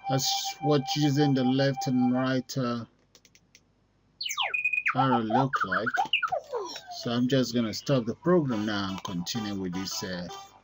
That's what using the left and right arrow look like. So I'm just gonna stop the program now and continue with this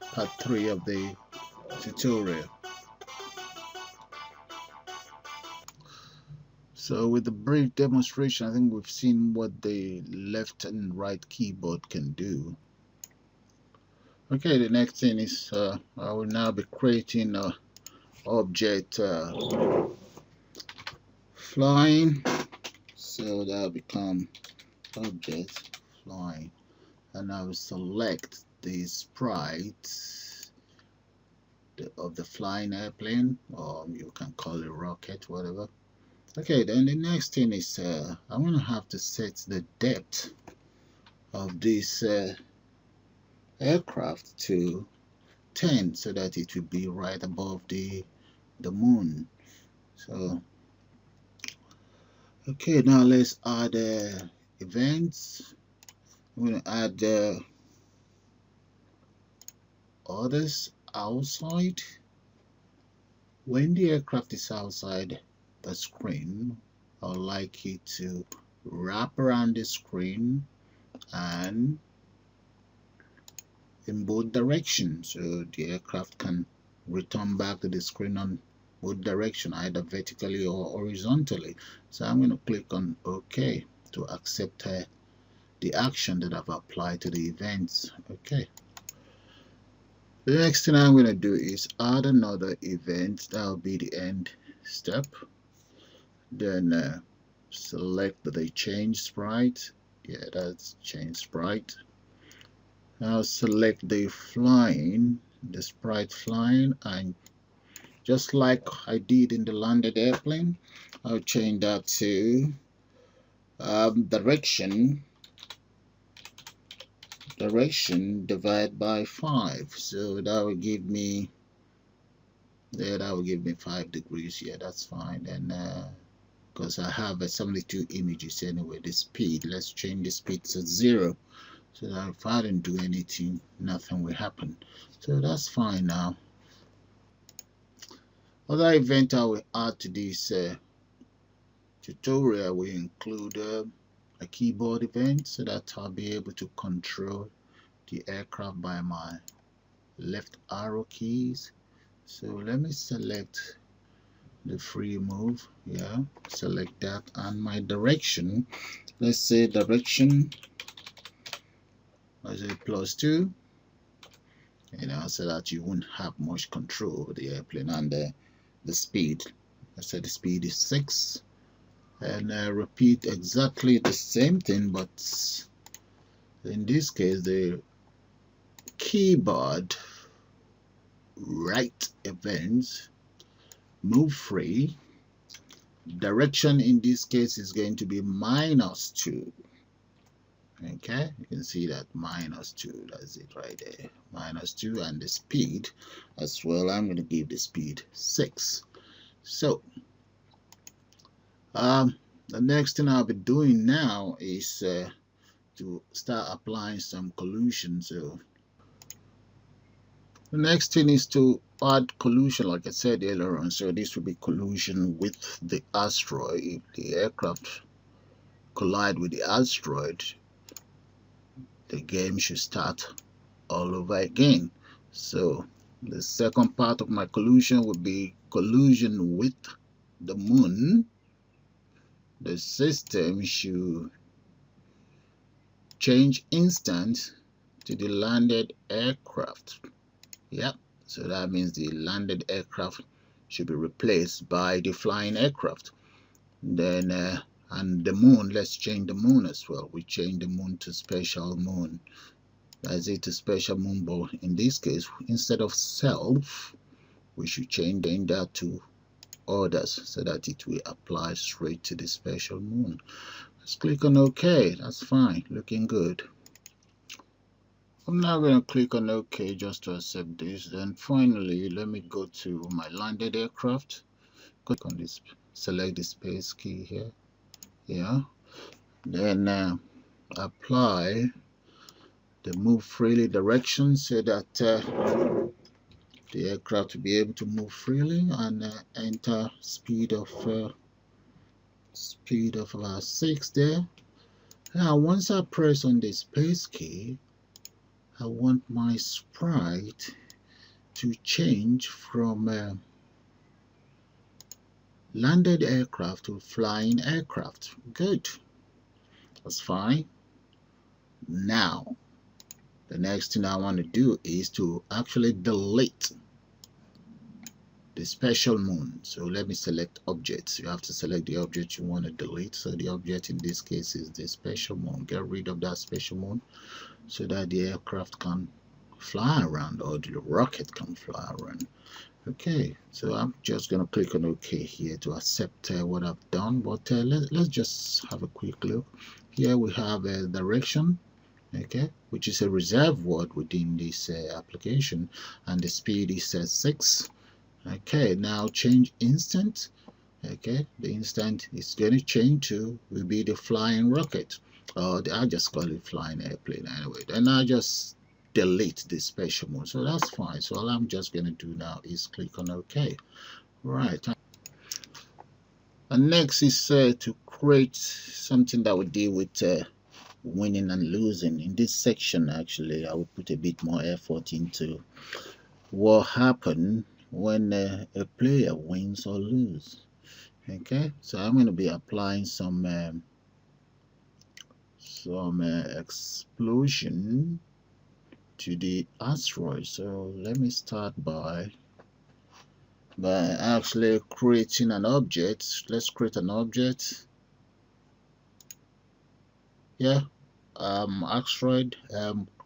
part 3 of the tutorial. So with the brief demonstration, I think we've seen what the left and right keyboard can do. Okay, the next thing is I will now be creating a object flying. So that'll become object flying, and I will select the sprite of the flying airplane, or you can call it rocket, whatever. Okay, then the next thing is I'm gonna have to set the depth of this aircraft to 10 so that it will be right above the moon. So okay, now let's add events. I'm gonna add others outside. When the aircraft is outside the screen, I would like it to wrap around the screen and in both directions, so the aircraft can return back to the screen on both directions, either vertically or horizontally. So I'm going to click on OK to accept the action that I've applied to the events. Okay. The next thing I'm going to do is add another event. That will be the end step. Then select the change sprite. Yeah, that's change sprite. Now select the flying, the sprite flying, and just like I did in the landed airplane, I'll change that to direction divided by 5. So that will give me 5 degrees. Yeah, that's fine. And because I have 72 images anyway, the speed, let's change the speed to 0. So that if I didn't do anything, nothing will happen. So that's fine now. Other event I will add to this tutorial will include a keyboard event, so that I'll be able to control the aircraft by my left arrow keys. So let me select the free move. Yeah, select that, and my direction, let's say direction, let's say +2, so that you won't have much control over the airplane. And the speed, let's say the speed is 6, and repeat exactly the same thing, but in this case the keyboard right events move free. Direction in this case is going to be -2. Okay, you can see that -2, that's it right there, -2. And the speed as well, I'm going to give the speed 6. So the next thing I'll be doing now is to start applying some collision. So the next thing is to add collision, like I said earlier on. So this will be collision with the asteroid. If the aircraft collide with the asteroid, the game should start all over again. So the second part of my collision would be collision with the moon. The system should change instant to the landed aircraft. Yep, so that means the landed aircraft should be replaced by the flying aircraft. Then and the moon, let's change the moon as well. We change the moon to special moon. That's it, to special moon. But in this case, instead of self, we should change that to others, so that it will apply straight to the special moon. Let's click on OK. That's fine, looking good. I'm now going to click on OK just to accept this. Then finally, let me go to my landed aircraft. Click on this, select the space key here. Yeah. Then apply the move freely direction, so that the aircraft to be able to move freely and enter speed of about 6 there. Now once I press on the space key, I want my sprite to change from landed aircraft to flying aircraft. Good, that's fine. Now the next thing I want to do is to actually delete the special moon. So let me select objects. You have to select the object you want to delete. So the object in this case is the special moon. Get rid of that special moon so that the aircraft can fly around, or the rocket can fly around. Okay, so I'm just gonna click on OK here to accept what I've done. But let's just have a quick look. Here we have a direction, okay, which is a reserved word within this application, and the speed is 6. Okay, now change instant. Okay, the instant is going to change to will be the flying rocket, or I'll just call it flying airplane anyway. Then I just delete the special mode, so that's fine. So all I'm just going to do now is click on OK. Right, and next is to create something that would deal with winning and losing. In this section, actually, I will put a bit more effort into what happened when a player wins or loses. Okay, so I'm going to be applying some explosion to the asteroid. So let me start by actually creating an object. Let's create an object. Yeah, asteroid.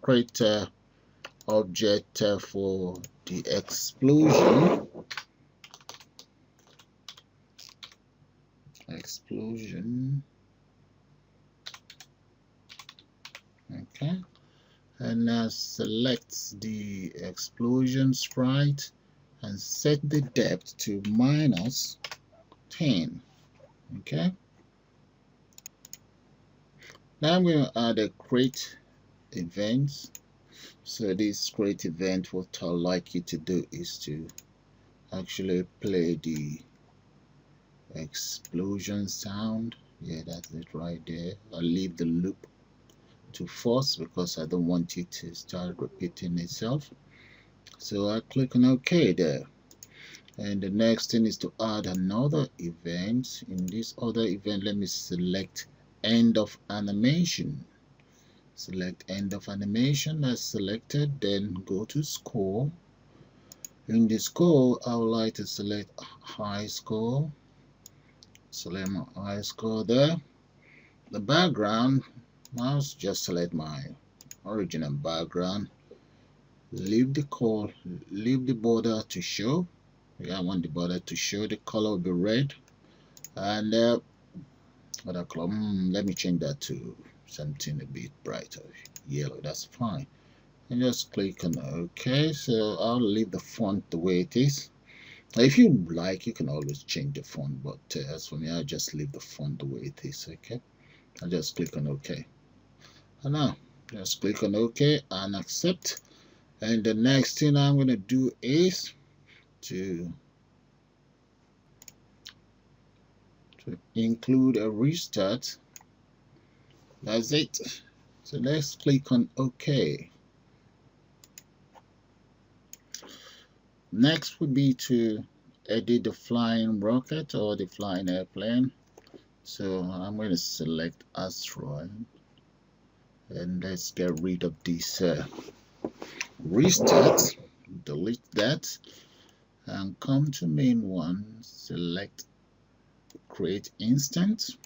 Create object for the explosion. Okay, and now select the explosion sprite and set the depth to -10. Okay, now I'm going to add a create event. So this create event, what I'd like you to do is to actually play the explosion sound. Yeah, that's it right there. I'll leave the loop to false because I don't want it to start repeating itself. So I click on OK there. And the next thing is to add another event. In this other event, let me select end of animation. Select end of animation. That's selected. Then go to score. In the score, I would like to select high score. Select my high score there. The background, I'll just select my original background. Leave the border to show. Yeah, I want the border to show. The color will be red. And other color, let me change that to something a bit brighter, yellow. That's fine. And just click on OK. So I'll leave the font the way it is. If you like, you can always change the font, but as for me, I'll just leave the font the way it is. Okay, I'll just click on OK. And now just click on OK and accept. And the next thing I'm going to do is to include a restart. That's it. So let's click on OK. Next would be to edit the flying rocket or the flying airplane. So I'm going to select asteroid, and let's get rid of this restart. Delete that and come to main one. Select create instant.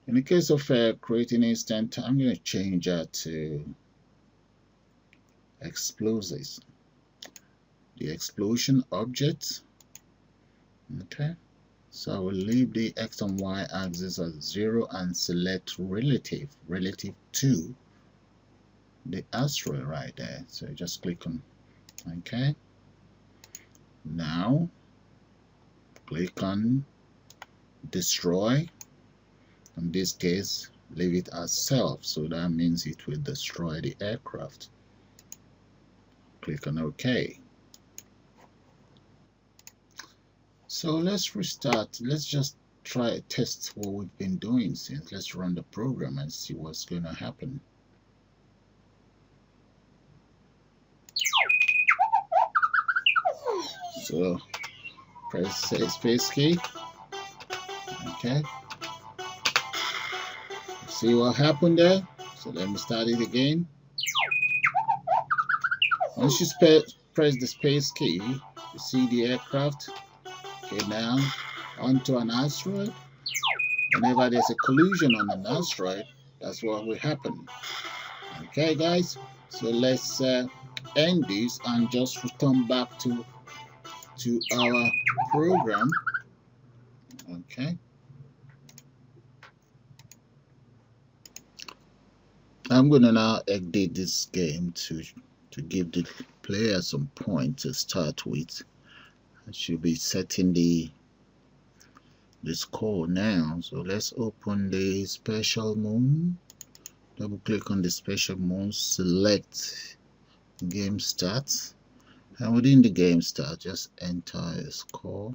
In the case of creating instant, I'm going to change that to explosives. The explosion object. Okay, so I will leave the X and Y axis as 0 and select relative to the asteroid right there. So just click on OK. Now click on destroy. In this case, leave it as self, so that means it will destroy the aircraft. Click on OK. So let's restart. Let's just try to test what we've been doing since. Let's run the program and see what's going to happen. So press space key. Okay. See what happened there? So let me start it again. Once you press the space key, you see the aircraft. Okay, now onto an asteroid. Whenever there's a collision on an asteroid, that's what will happen. Okay, guys. So let's end this and just return back to our program. Okay. I'm gonna now edit this game to give the player some points to start with. I should be setting the score now. So let's open the special moon. Double click on the special moon, select game start, and within the game start just enter a score.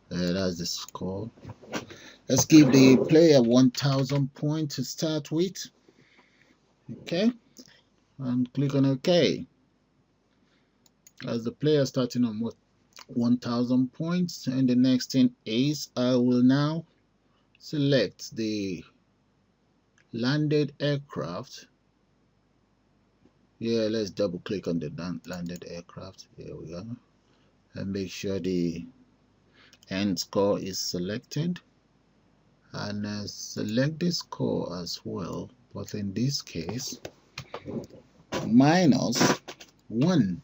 That's the score. Let's give the player 1000 points to start with. Okay, and click on OK. As the player starting on 1000 points, and the next thing is I will now select the landed aircraft. Yeah, let's double click on the landed aircraft. Here we go, and make sure the end score is selected, and select the score as well, but in this case -1.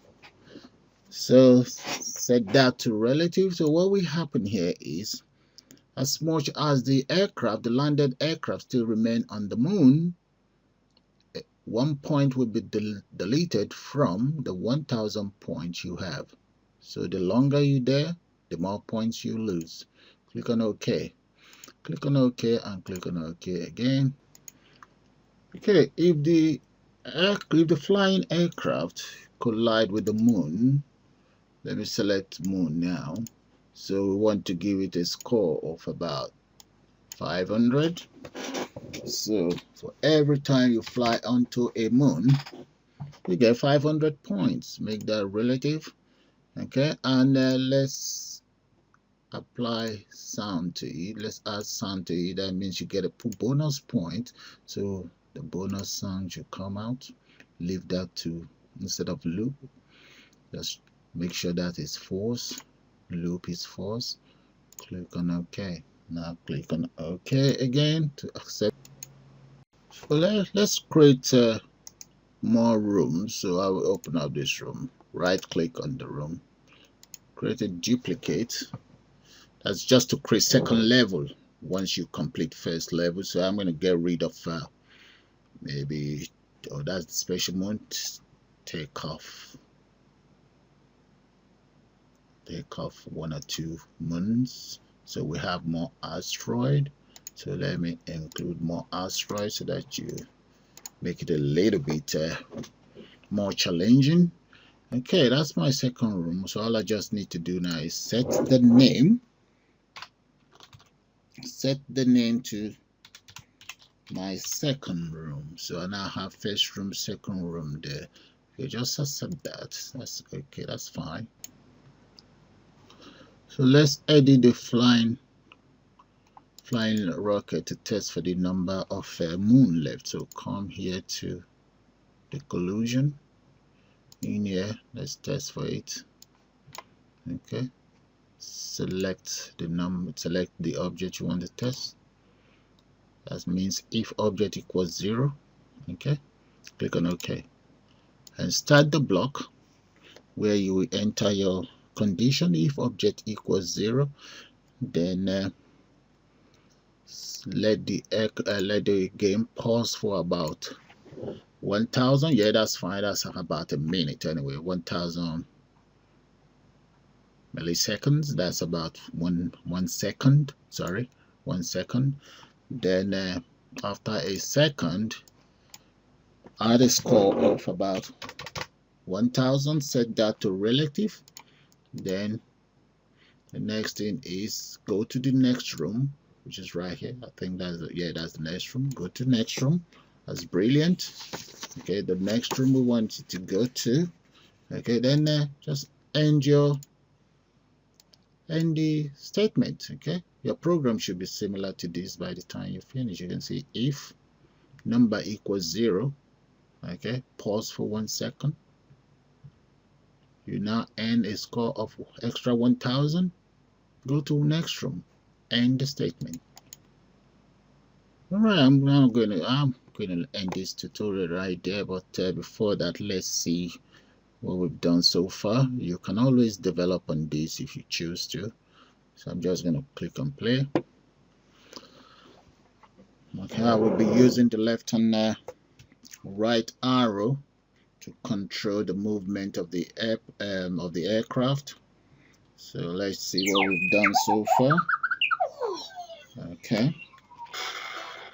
So set that to relative. So what will happen here is, as much as the landed aircraft still remain on the moon, 1 point will be deleted from the 1000 points you have. So the longer you're there, the more points you lose. Click on OK. Click on OK and click on OK again. Okay, if the flying aircraft collide with the moon, let me select moon now. So we want to give it a score of about 500. So for every time you fly onto a moon, you get 500 points. Make that relative. Okay, and let's apply sound to it. Let's add sound to it. That means you get a bonus point. So the bonus sound should come out. Leave that to, instead of loop, just make sure that is false. Loop is false. Click on OK. Now click on OK again to accept. So let's create more rooms. So I will open up this room. Right click on the room. Create a duplicate. That's just to create second level once you complete first level. So I'm going to get rid of maybe, oh, that's the special mode. Take off 1 or 2 moons, so we have more asteroid. So let me include more asteroids so that you make it a little bit more challenging. Okay, that's my second room. So all I just need to do now is set the name to my second room. So I now have first room, second room there. Okay, just accept that. That's okay, that's fine. So let's edit the flying rocket to test for the number of moon left. So come here to the collision. In here, let's test for it. Okay, select the object you want to test. That means if object equals 0. Okay, click on OK and start the block where you will enter your condition. If object equals 0, then let the game pause for about 1000. Yeah, that's fine. That's about a minute anyway. 1000 milliseconds. That's about one second. Sorry, 1 second. Then after a second, add a score of about 1000. Set that to relative. Then The next thing is go to the next room, which is right here. I think that's that's the next room. Go to next room. That's brilliant. Okay, the next room we want you to go to. Okay, then just end the statement. Okay, your program should be similar to this by the time you finish. You can see if number equals 0. Okay, pause for 1 second. You now earn a score of extra 1000. Go to next room, end the statement. All right, I'm going to end this tutorial right there, but before that, let's see what we've done so far. You can always develop on this if you choose to. So I'm just going to click on play. Okay, I will be using the left and right arrow to control the movement of the aircraft. So let's see what we've done so far. Okay,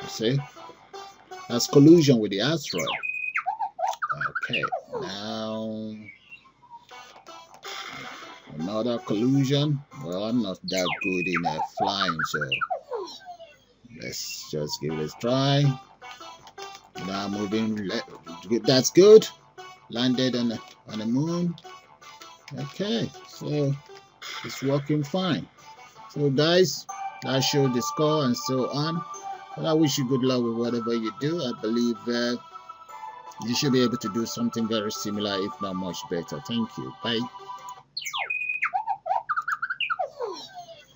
see, that's collision with the asteroid. Okay, now another collision. Well, I'm not that good in flying, so let's just give it a try. Now moving, that's good. Landed on the moon. Okay, so it's working fine. So guys, that showed the score and so on. But I wish you good luck with whatever you do. I believe you should be able to do something very similar, if not much better. Thank you. Bye.